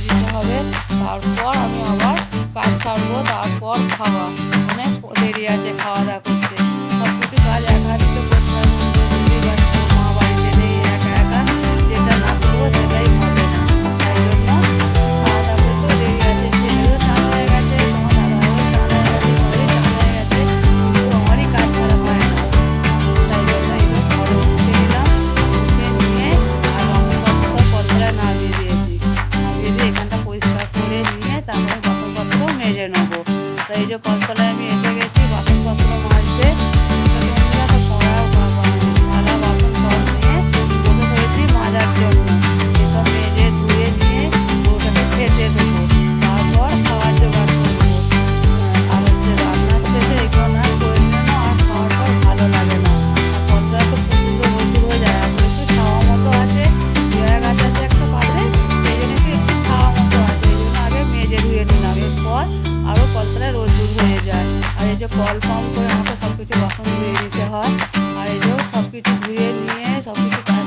দিতে হবে। তারপর আমি আবার কাজ সারবো, তারপর খাওয়া। অনেক দেরি আছে খাওয়া দাওয়া করতে। সব কিছু কাজ এক হাতে করতে হয়, বুঝতেই পারছো মা বাড়িতে নেই, একা একা যেটা না করবো সেটাই হবে না। তাই জন্য খাওয়া দাওয়া করতেও দেরি আছে। ছেলেরও স্নান হয়ে গেছে, তোমার দাদাভাইয়েরও স্নান হয়ে গেছে, সবারই স্নান হয়ে গেছে, কিন্তু আমারই কাজ ছাড়া হয় না। তাই জন্য এইসব ঘরে উঠে নিলাম, উঠে নিয়ে আর বাসনপত্র সব কলতলায় নামিয়ে দিয়েছি। নামিয়ে দিয়ে এখানটা পরিষ্কার করে নিয়ে তারপরে বাসনপত্র মেজে নেবো। তো এই যে কলতলায় আমি এসে গেছি বাসনপত্র মাজতে। বন্ধুরা তো কড়া থালা বাসন সব নিয়ে বসে পড়েছি মাজার জন্য। এসব মেজে ধুয়ে নিয়ে ওটাকে খেতে দেবো, তারপর খাওয়ার জোগাড় করবো। আর হচ্ছে রান্নার শেষে এগুলো না করে নিলে না আর খাওয়ার পর ভালো লাগে না। আর কলতলা তো প্রচুর প্রচুর হয়ে যায়, এখন একটু ছাওয়া মতো আছে, পেয়ারা গাছ আছে একটা পাশে, সেই জন্য একটু ছাওয়া মতো আছে। এই জন্য আগে মেজে ধুয়ে নিলাম, এরপর আরও কলতলায় রোদ্দুর হয়ে যায়। আর এই যে কল পাম্প করে আমাকে সব কিছু বাসন ধুয়ে দিতে হয়। আর এই যে সব কিছু ধুয়ে নিয়ে সব কিছু কাজ